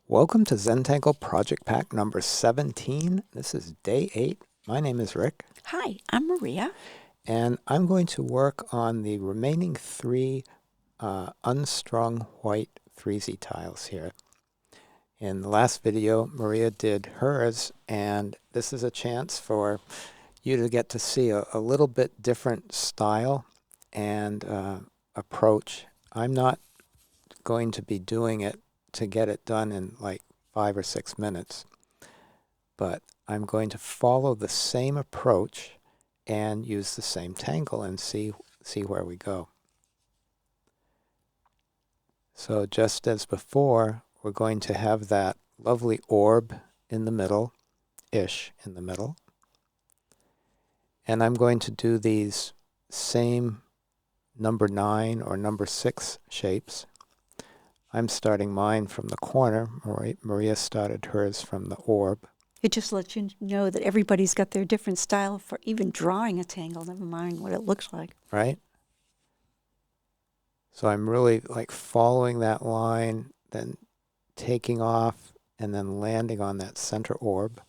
Welcome to Zentangle Project Pack number 17. This is day 8. My name is Rick, Hi, I'm Maria. and I'm going to work on the remaining 3 unstrung white 3Z tiles here. In the last video, Maria did hers, and this is a chance for you to get to see a little bit different style and approach. I'm not going to be doing it to get it done in like 5 or 6 minutes, but I'm going to follow the same approach and use the same tangle and see where we go. So just as before, we're going to have that lovely orb in the middle-ish in the middle. And I'm going to do these same number 9 or number 6 shapes. I'm starting mine from the corner. Maria started hers from the orb. It just lets you know that everybody's got their different style for even drawing a tangle, never mind what it looks like. Right? So I'm really like following that line, then taking off, and then landing on that center orb.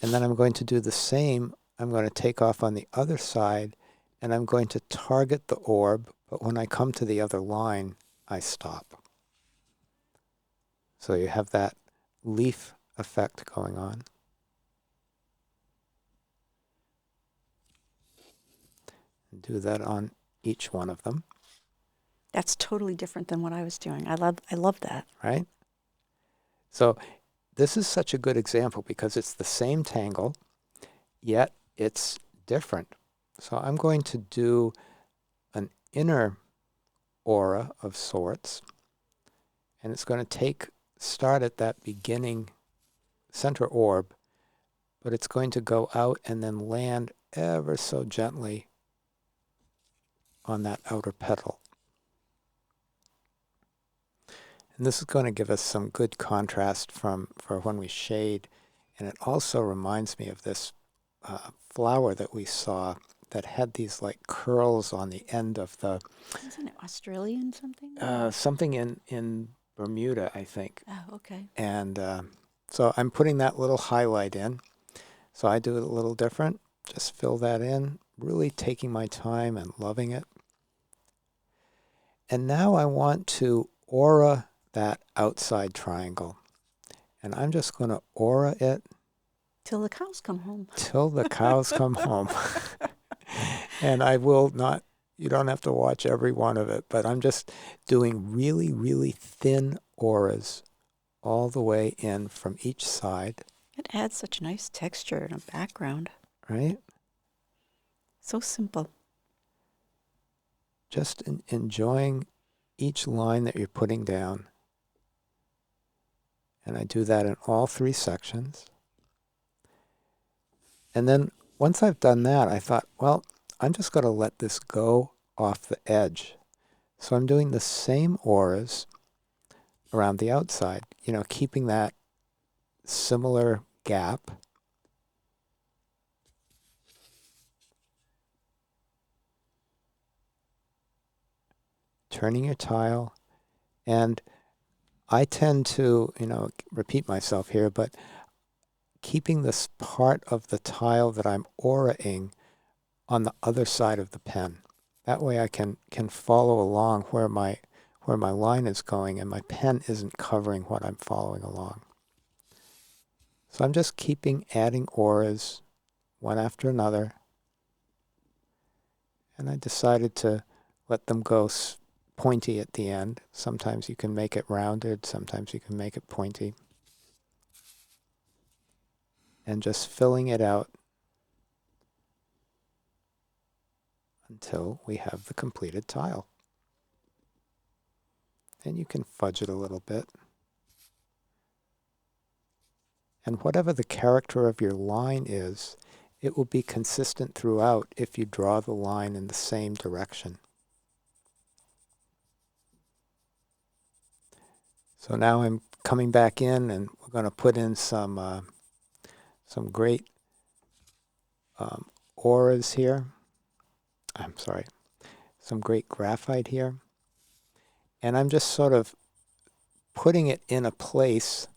And then I'm going to do the same. I'm going to take off on the other side, and I'm going to target the orb, but when I come to the other line, I stop. So you have that leaf effect going on. Do that on each one of them. That's totally different than what I was doing. I love that. Right? So this is such a good example because it's the same tangle, yet it's different. So I'm going to do an inner aura of sorts, and it's going to start at that beginning center orb, but it's going to go out and then land ever so gently on that outer petal. And this is going to give us some good contrast for when we shade. And it also reminds me of this flower that we saw that had these like curls on the end of the... Isn't it Australian something? Something in Bermuda, I think. Oh, okay. And so I'm putting that little highlight in. So I do it a little different. Just fill that in, really taking my time and loving it. And now I want to aura that outside triangle. And I'm just going to aura it Till the cows come home. till the cows come home. And I will not, you don't have to watch every one of it, but I'm just doing really, really thin auras all the way in from each side. It adds such nice texture and a background. Right? So simple. Just enjoying each line that you're putting down. And I do that in all 3 sections. And then once I've done that, I thought, well, I'm just going to let this go off the edge. So I'm doing the same auras around the outside, keeping that similar gap. Turning your tile. And I tend to, repeat myself here, but keeping this part of the tile that I'm auraing on the other side of the pen. That way I can follow along where my line is going, and my pen isn't covering what I'm following along. So I'm just adding auras one after another. And I decided to let them go pointy at the end. Sometimes you can make it rounded, sometimes you can make it pointy. And just filling it out until we have the completed tile. And you can fudge it a little bit. And whatever the character of your line is, it will be consistent throughout if you draw the line in the same direction. So now I'm coming back in, and we're going to put in some great auras here. I'm sorry, some great graphite here. And I'm just sort of putting it in a place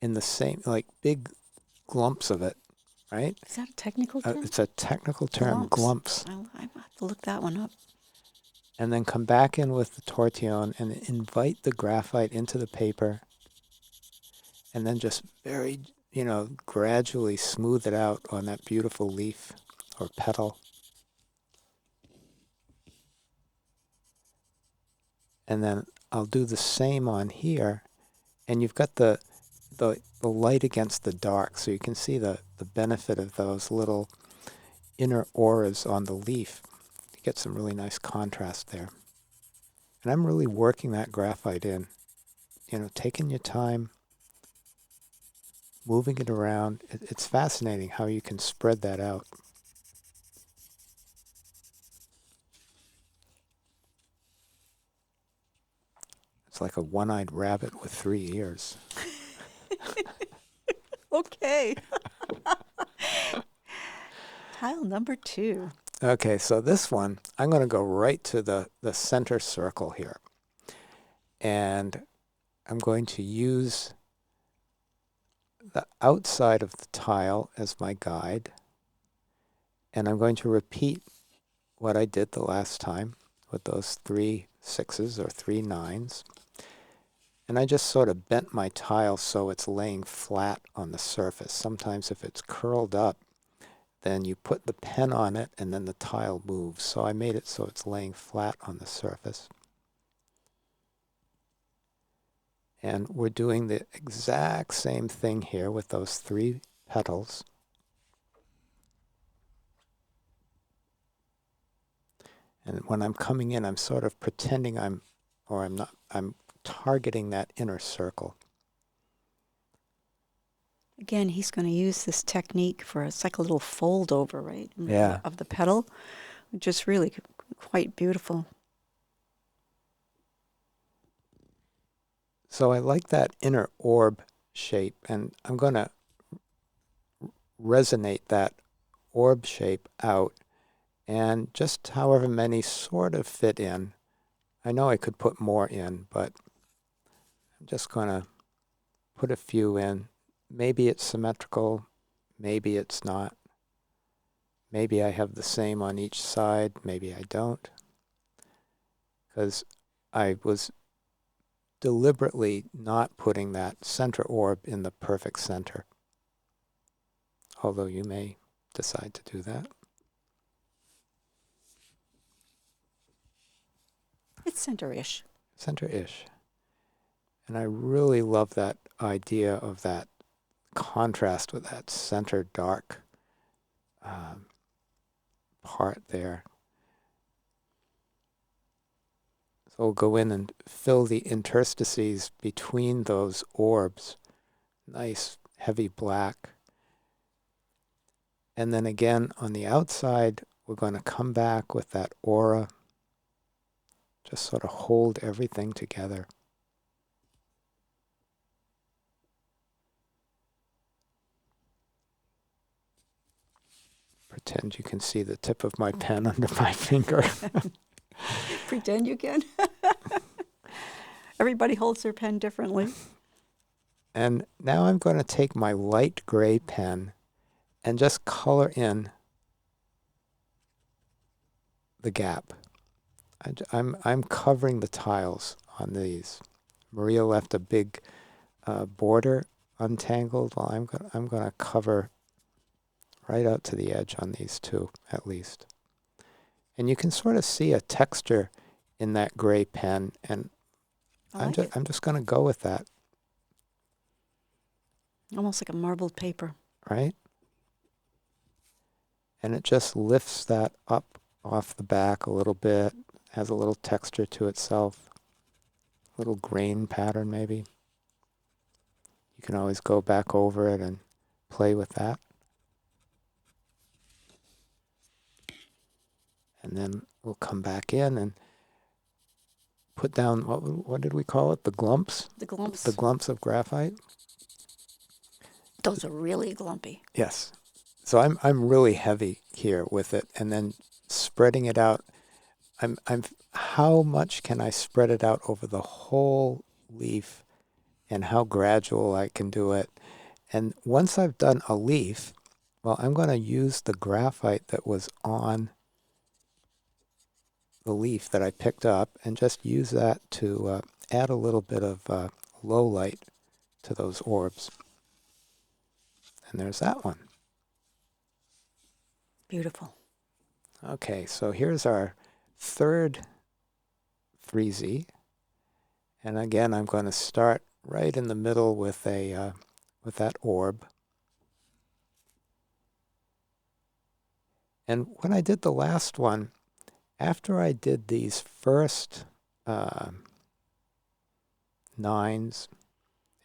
in the same, like big glumps of it, right? Is that a technical term? It's a technical term, glumps. I have to look that one up. And then come back in with the tortillon and invite the graphite into the paper, and then just very, gradually smooth it out on that beautiful leaf or petal. And then I'll do the same on here, and you've got the light against the dark, so you can see the benefit of those little inner auras on the leaf. You get some really nice contrast there. And I'm really working that graphite in, taking your time, moving it around. It's fascinating how you can spread that out. It's like a one-eyed rabbit with 3 ears. Okay. Tile number 2. Okay, so this one, I'm going to go right to the center circle here. And I'm going to use the outside of the tile as my guide. And I'm going to repeat what I did the last time with those 3 6s or 3 9s. And I just sort of bent my tile so it's laying flat on the surface. Sometimes if it's curled up, then you put the pen on it and then the tile moves. So I made it so it's laying flat on the surface. And we're doing the exact same thing here with those 3 petals. And when I'm coming in, I'm sort of pretending I'm targeting that inner circle. Again, he's going to use this technique for, it's like a little fold over, right? Yeah. Of the petal, which is really quite beautiful. So I like that inner orb shape, and I'm going to resonate that orb shape out, and just however many sort of fit in. I know I could put more in, but I'm just going to put a few in. Maybe it's symmetrical, maybe it's not. Maybe I have the same on each side, maybe I don't. Because I was deliberately not putting that center orb in the perfect center. Although you may decide to do that. It's center-ish. Center-ish. And I really love that idea of that contrast with that center dark part there. So we'll go in and fill the interstices between those orbs. Nice, heavy black. And then again, on the outside, we're going to come back with that aura. Just sort of hold everything together. Pretend you can see the tip of my pen under my finger. Pretend you can. Everybody holds their pen differently. And now I'm going to take my light gray pen and just color in the gap. I'm covering the tiles on these. Maria left a big border untangled. Well, I'm going to cover right out to the edge on these 2 at least. And you can sort of see a texture in that gray pen, and I'm just going to go with that. Almost like a marbled paper. Right? And it just lifts that up off the back a little bit, has a little texture to itself, a little grain pattern maybe. You can always go back over it and play with that. And then we'll come back in and put down, what did we call it? The glumps? The glumps. The glumps of graphite? Those are really glumpy. Yes. So I'm really heavy here with it, and then spreading it out. I'm how much can I spread it out over the whole leaf and how gradual I can do it. And once I've done a leaf, well, I'm going to use the graphite that was on the leaf that I picked up and just use that to add a little bit of low light to those orbs. And there's that one. Beautiful. Okay, so here's our third 3Z. And again, I'm going to start right in the middle with with that orb. And when I did the last one, after I did these first nines,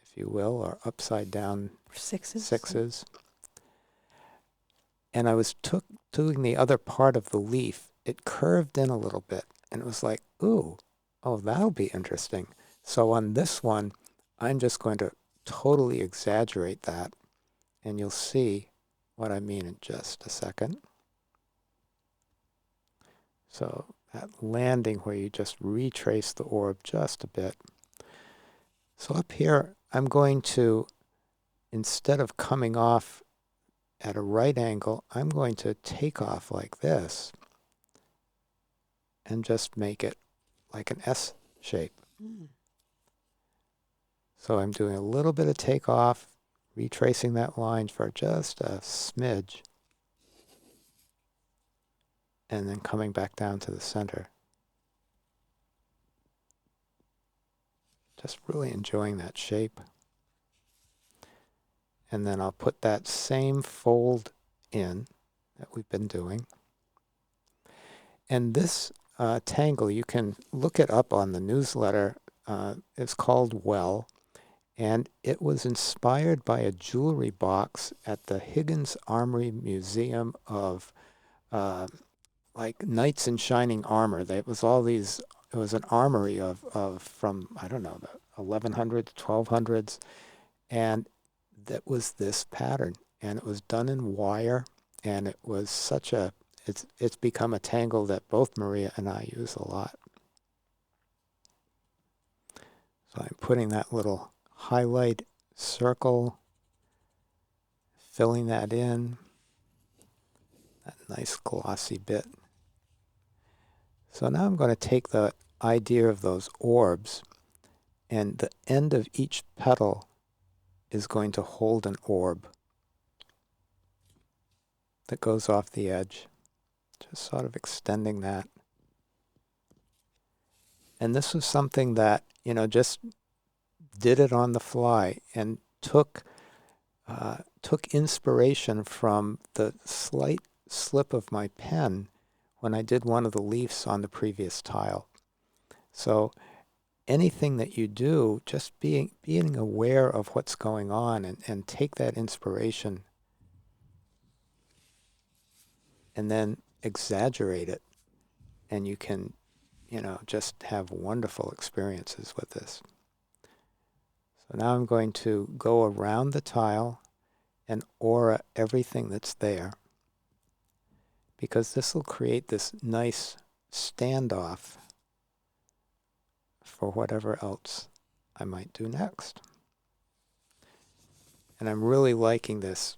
if you will, or upside down sixes, and I was doing the other part of the leaf, it curved in a little bit, and it was like, ooh, oh, that'll be interesting. So on this one, I'm just going to totally exaggerate that, and you'll see what I mean in just a second. So that landing where you just retrace the orb just a bit. So up here, I'm going to, instead of coming off at a right angle, I'm going to take off like this and just make it like an S shape. So I'm doing a little bit of takeoff, retracing that line for just a smidge, and then coming back down to the center. Just really enjoying that shape. And then I'll put that same fold in that we've been doing. And this tangle, you can look it up on the newsletter. It's called Well, and it was inspired by a jewelry box at the Higgins Armory Museum of like knights in shining armor. It was an armory of from, I don't know, the 1100s, 1200s, and that was this pattern, and it was done in wire, and it was it's become a tangle that both Maria and I use a lot. So I'm putting that little highlight circle, filling that in, that nice glossy bit. So now I'm going to take the idea of those orbs, and the end of each petal is going to hold an orb that goes off the edge, just sort of extending that. And this was something that, just did it on the fly and took inspiration from the slight slip of my pen when I did one of the leaves on the previous tile. So anything that you do, just being aware of what's going on and take that inspiration and then exaggerate it, and you can, just have wonderful experiences with this. So now I'm going to go around the tile and aura everything that's there, because this will create this nice standoff for whatever else I might do next. And I'm really liking this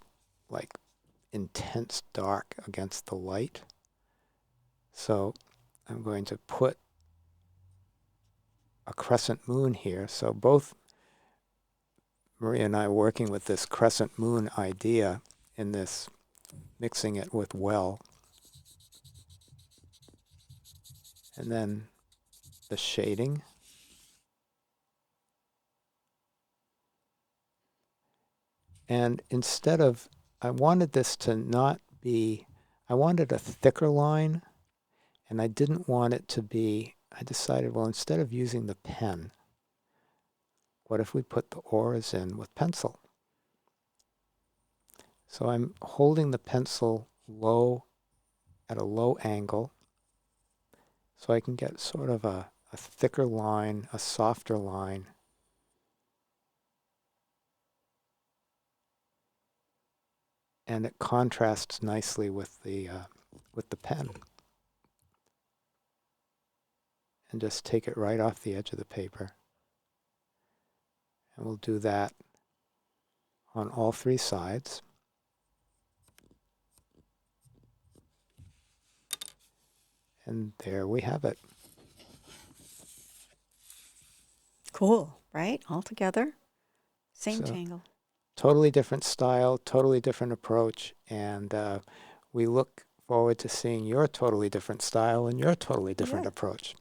like intense dark against the light. So I'm going to put a crescent moon here. So both Maria and I are working with this crescent moon idea in this, mixing it with well. And then the shading. And instead of, I wanted this to not be, I wanted a thicker line, and I didn't want it to be, I decided, well, instead of using the pen, what if we put the auras in with pencil? So I'm holding the pencil low, at a low angle, so I can get sort of a thicker line, a softer line. And it contrasts nicely with the pen. and just take it right off the edge of the paper. And we'll do that on all three sides. And there we have it. Cool, right? All together. Same So, tangle. totally different style, totally different approach, and we look forward to seeing your totally different style and your totally different Yeah. approach.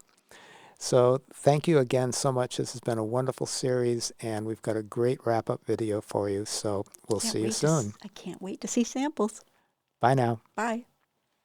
So thank you again so much. This has been a wonderful series, and we've got a great wrap-up video for you, so we'll see you soon. I can't wait to see samples. Bye now. Bye.